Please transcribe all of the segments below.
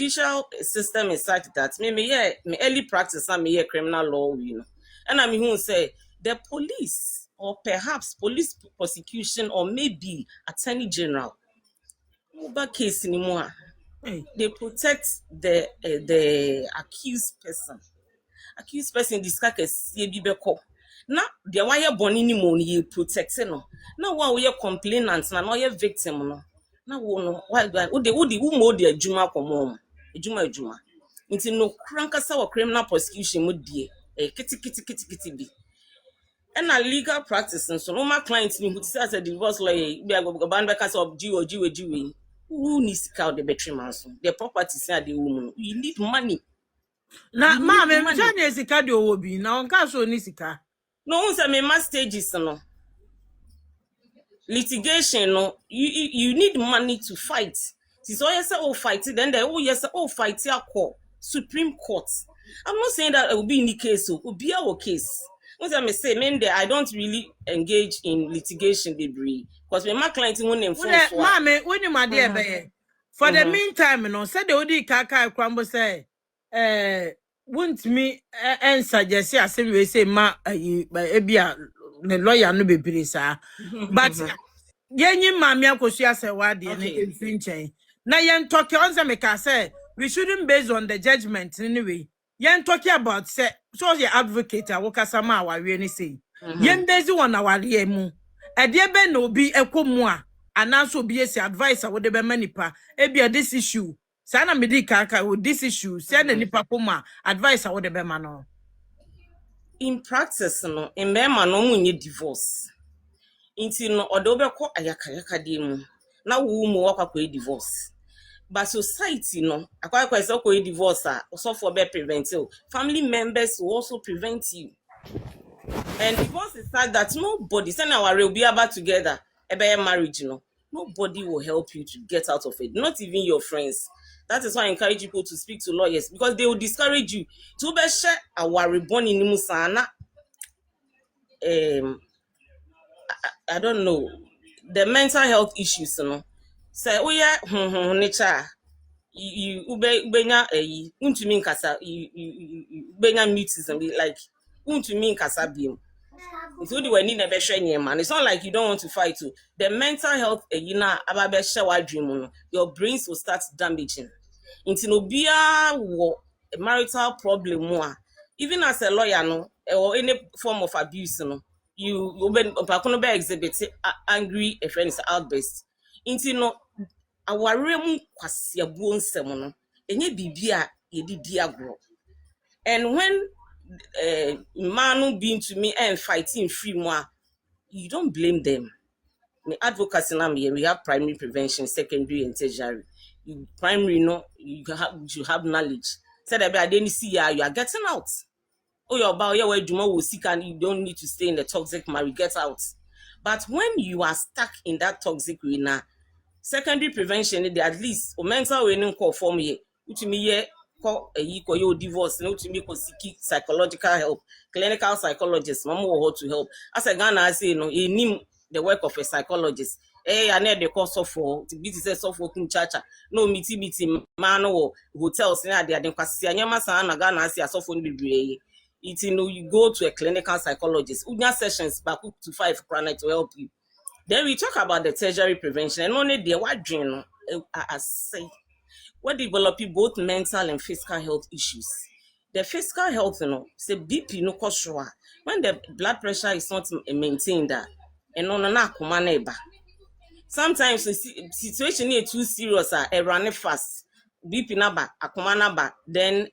judicial system is such that me early practice and me criminal law, and I'm who say the police or perhaps police prosecution or maybe attorney general over case anymore. They protect the accused person. Accused person discuss bibeko. Now the why born ni mo ni protect no. Now why we complainant na no ye victim no. Now no why who mo the adwuma komo adwuma. Nti no krankasa wa criminal prosecution mo die kiti bi. And a legal practice and so no my clients ni who says a divorce lawyer be go ban because of jiwe. Who needs to count the betterment? The property say the woman. You need money. Na ma me mchane sika de obi na onka so ni sika. No one say me ma stages no. Litigation no you need money to fight. It's all you say oh fight then they yes oh fight your court Supreme Court. I'm not saying that it will be in the case so will be our case. What I may say men there I don't really engage in litigation debris because when my client won them for ma me when you my dear be for the meantime no said the odi kaka kwambo say won't me and suggest asem we say ma ebia the lawyer no bebre sa but yenyi mama akosu ase wade na emfinchen na yen talk on say make say we shouldn't base on the judgment anyway yen talking about say so your advocate awokasa ma awawe ni say yen base on aware mu ede be na obi ekomu a anaso obi esi advice a wode be manipa ebia this issue sana medi kaka with this issue say na nipa koma advice a wode be ma no in practice no in be ma no munye divorce inti no odo be ko ayakayaka de mu na wo mu wakwa divorce but society no akwa say ko divorce so for be prevent you family members will also prevent you and divorce is sad that nobody say na we will be about together ebe marriage no nobody will help you to get out of it, not even your friends. That is why I encourage people to speak to lawyers because they will discourage you to be share our reborn in Musana. I don't know the mental health issues, you know. Say, oh yeah, nature. You ubenya untumi nkasa you ubenya mutism like untumi nkasa biem. It's only when you never share man. It's not like you don't want to fight too. The mental health you know about be share dream your brains will start damaging. Into no be a marital problem more. Even as a lawyer no or any form of abuse no you be exhibit angry a friend's outburst. Into no awaremu kwasi abuo nsem no enye bibia ye didi agro. And when man being to me and fighting free more, you don't blame them. The advocacy now we have primary prevention, secondary and tertiary. You primary no you have knowledge. Said that I didn't see you are getting out. Oh your about your way will seek and you don't need to stay in the toxic marriage, get out. But when you are stuck in that toxic arena, secondary prevention they at least or mental well call for me, which me call a divorce, no to me seek psychological help, clinical psychologist, mama how to help. As a Ghana, I say no, he knew the work of a psychologist. I need the course of for to be to for chacha. No meeting man or hotels near there. Then because Yama Sana Ghana see a softphone be it you go to a clinical psychologist. Unya sessions back up to 5 chronic to help you. Then we talk about the tertiary prevention and only the what dream I say. What developing both mental and physical health issues. The physical health, say BP no koshwa. When the blood pressure is not maintained, and no sometimes the situation is too serious, run fast. BP naba, akuma naba, then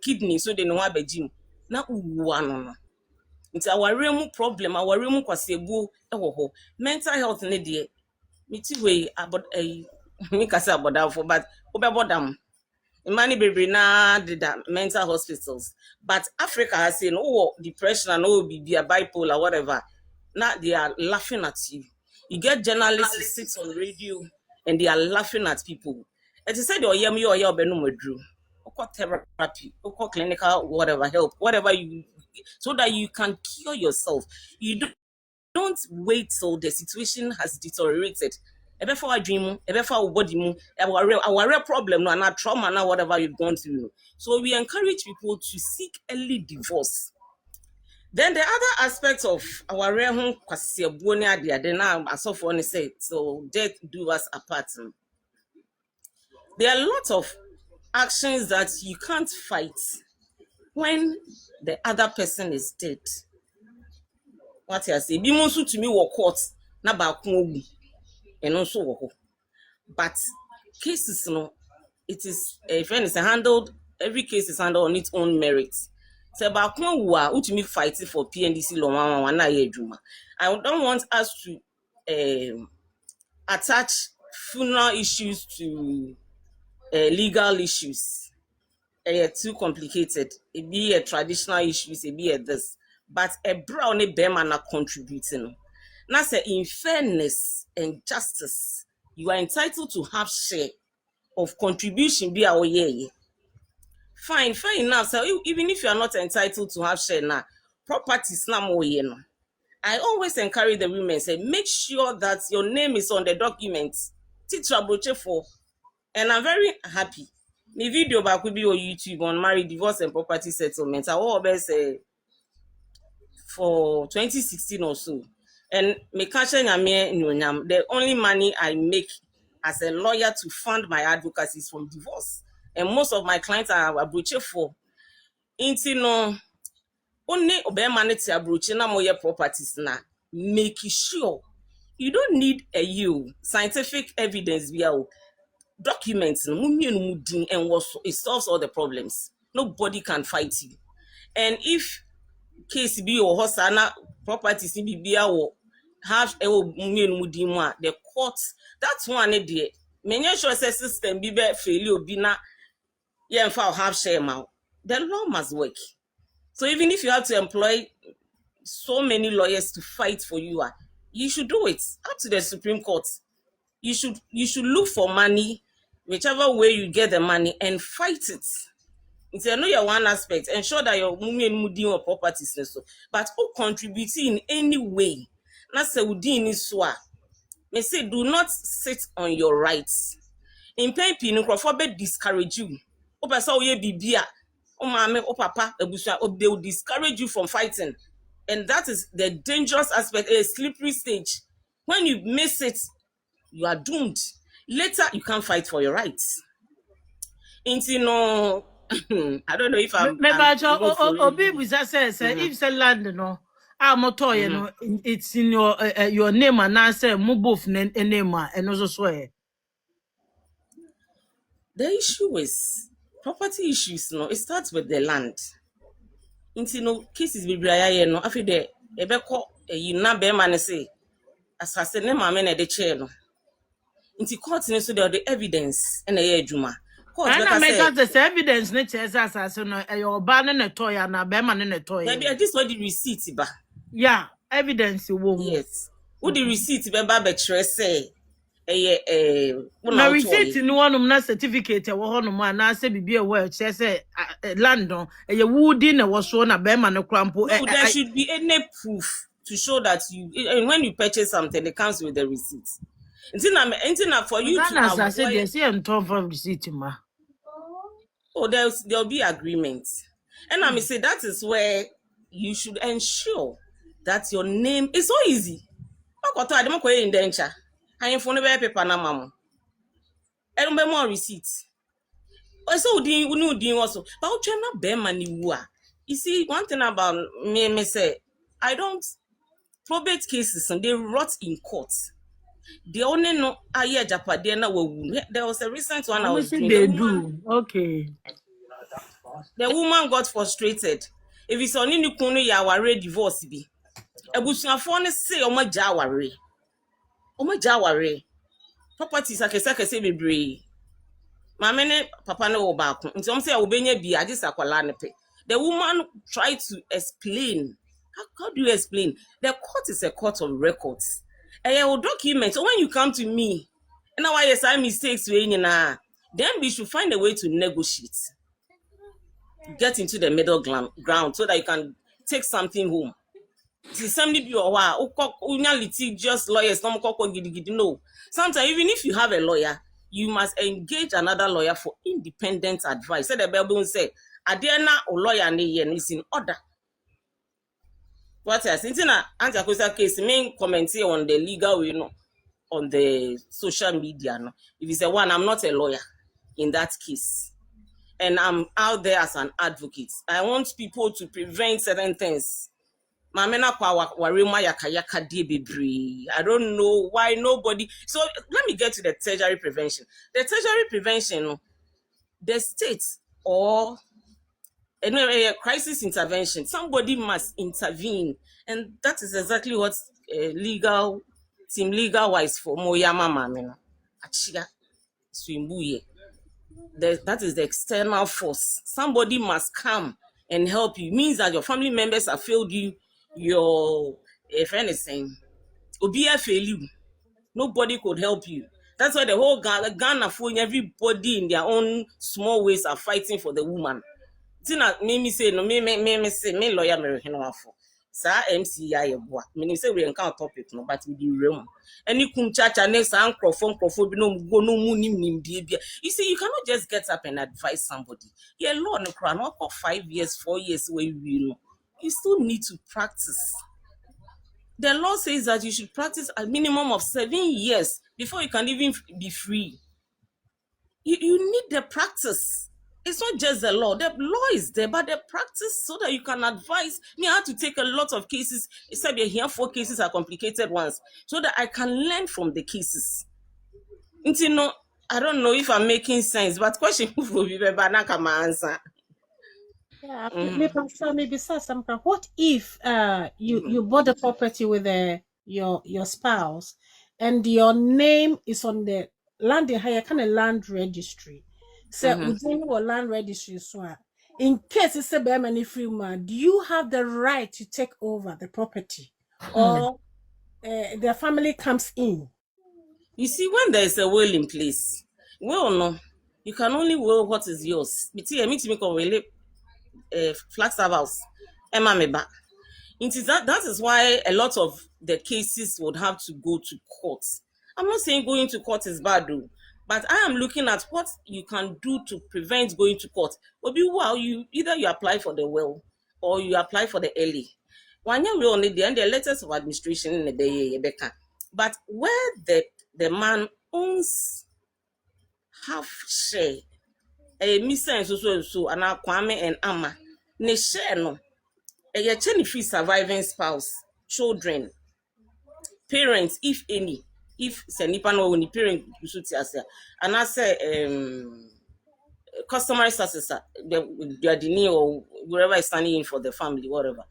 kidney, so they know what be gym. Na no. It's our real problem, our real kwasebo ewo mental health ne de. Miti way about me kasa about that for but obebodam. Money baby na did that mental hospitals. But Africa has seen depression and be a bipolar whatever. Now they are laughing at you. You get journalists who sit on radio and they are laughing at people. And they said, "Oh, yeah, me or yeah, benumedru." Therapy, clinical, whatever help, whatever you, so that you can cure yourself. You don't wait till the situation has deteriorated ebe for dream mu, ebe for body mu, our problem no and trauma na whatever you've gone through. So we encourage people to seek early divorce. Then the other aspect of our rare home kwasiabuoni ade na asofo oni say so death do us apart. There are a lot of actions that you can't fight when the other person is dead. What I say, be monsu to me wo court na ba kun ogu and also wo. But cases no, it is if anything is handled, every case is handled on its own merits. So ba kun ogu a utumi fight for PNDC lo wan na ye adwuma. I don't want us to attach funeral issues to legal issues. Too complicated. It be a traditional issues, it be a this. But a brownie bear na contributing. Now say in fairness and justice, you are entitled to have share of contribution be our year. Fine, fair enough. So even if you are not entitled to have share now, properties na more year no. I always encourage the women say make sure that your name is on the documents. Teacher Broche for, and I'm very happy. My video back will be on YouTube on marriage, divorce, and property settlement. I always say for 2016 or so. And the only money I make as a lawyer to fund my advocacy is from divorce. And most of my clients are abroach for. Inti no only obey money to abroach na moye properties na. Make sure you don't need a scientific evidence via documents and it solves all the problems. Nobody can fight you. And if case be or hosana properties be or have the court, that's one idea. Many sure system be failure be na have share mouth. The law must work. So even if you have to employ so many lawyers to fight for you, you should do it up to the Supreme Court. You should look for money, whichever way you get the money, and fight it. It's I know your one aspect, ensure that your money and moody or properties so, but who contribute in any way. Not say within this wa. May say do not sit on your rights. In pain, Pinocrofobe discourage you. Opasa oye bibia, o mame, o papa, they will discourage you from fighting. And that is the dangerous aspect, a slippery stage. When you miss it, you are doomed. Later, you can't fight for your rights. Into no, I don't know if I'm. Obi Busa says, if the land no, motor, you know, it's in your name and I say both name and also swear. The issue is property issues. No, it starts with the land. Into no cases be no. After the ebeko you na be man say assassin ne mama na de chair no. Into court so there the evidence and the adwuma. And I make the evidence ne chese assassin no your ban na toy na be man na toy. This what the receipt ba. Yeah, evidence wo. Yes. Who the receipt be ba be chere say na receipt ni wonum na certificate wo honum na say bibia wo chere say land on woodi na wo so na be man krampo. There should be any proof to show that and when you purchase something it comes with the receipt. Until for you to avoid, I said they say on top of receipt ma. Oh, there'll be agreements. And I may say that is where you should ensure that your name is so easy. I don't in indenture. I am for never paper na mama. I don't more receipts. Also, doing also. But I'm not bear money. You see, one thing about me say, I don't probate cases and they rot in court. The only no aye Japade na wawu. There was a recent one I was doing. They do. Okay. The woman got frustrated. If it's only nukunu ya ware divorce bi. Ebusuafo ne say omo ja ware. Omo ja ware. Properties akese bebre. Mama ne papa ne wo ba ko. Nti omo say obenya bi agisa akwala ne pe. The woman tried to explain. How do you explain? The court is a court of records. Document. So when you come to me, and now I say mistakes then we should find a way to negotiate. Get into the middle ground so that you can take something home. Somebody be or unya litigious lawyers no gidi no. Sometimes even if you have a lawyer, you must engage another lawyer for independent advice. Say the Bible say, "Adiana or lawyer is in order." What else? It's in a anti-accuser case. Main commenting on the legal, on the social media. No, if you say one, I'm not a lawyer in that case, and I'm out there as an advocate. I want people to prevent certain things. I don't know why nobody. So let me get to the tertiary prevention. The tertiary prevention, the state or a crisis intervention, somebody must intervene, and that is exactly what legal team legal wise for Moyama Mamino. Achia Swimbuye. That is the external force. Somebody must come and help you. It means that your family members have failed you. Your if anything, Obia fail you. Nobody could help you. That's why the whole Ghana phone, everybody in their own small ways are fighting for the woman. Tina me say no me say me lawyer me for. Sa MCI eboa. Me say we encounter topic no, but we be real. Any kum chacha next crofon bi no go no mu nim die bia. You see, you cannot just get up and advise somebody. Yeah, law no kra no for 5 years, 4 years where you know. You still need to practice. The law says that you should practice a minimum of 7 years before you can even be free. You need the practice. It's not just the law. The law is there, but the practice so that you can advise me how to take a lot of cases. Except here 4 cases are complicated ones, so that I can learn from the cases. I don't know if I'm making sense, but question will be better than my answer. Yeah, maybe some. What if you bought the property with your spouse, and your name is on the land higher kind of land registry? So within your land registry, so in case it's a many free man, do you have the right to take over the property, or the family comes in? You see, when there is a will in place, no, you can only will what is yours. Flagstaff House, Emma Meba. That is why a lot of the cases would have to go to court. I'm not saying going to court is bad though, but I am looking at what you can do to prevent going to court. You either you apply for the will or you apply for the LA. One year we only the letters of administration in the day, but where the man owns half share, a Mr. so and Kwame and Amma, ne share no. A free surviving spouse, children, parents, if any, if Senipa no when the parent and I say customary successor, the or wherever is standing in for the family, whatever.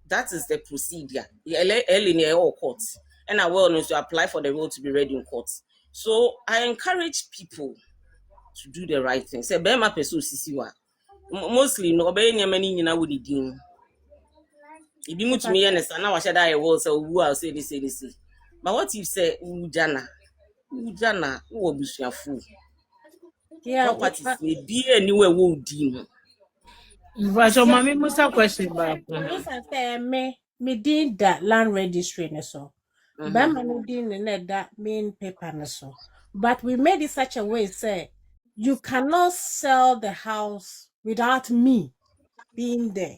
That is the procedure. The all courts. And I will know to apply for the role to be read in court. So I encourage people to do the right thing. Say Bema Peso Sisiwa. Mostly no obey many in our dean. If you move to me and now I said I was so who I'll say this. But what if say Ujana who be your fool? Yeah, Properties may be anywhere will deem. But your mommy must have question back. Me did that land registry so. Bama did that main paper so. But we made it such a way say you cannot sell the house without me being there.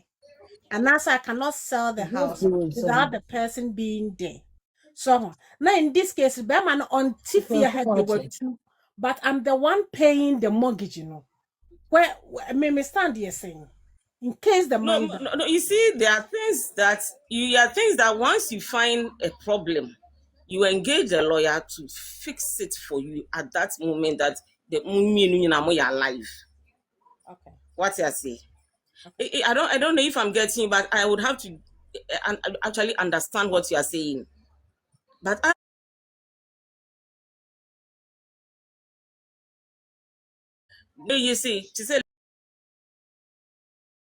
And also I cannot sell the house without the person being there. So now in this case, Bama on Tifia had the word two, but I'm the one paying the mortgage, Where me stand here saying, in case the no, you see, there are things that once you find a problem, you engage a lawyer to fix it for you at that moment that the are alive. Okay. What I say? Okay. I don't know if I'm getting, but I would have to actually understand what you are saying. But you see, to say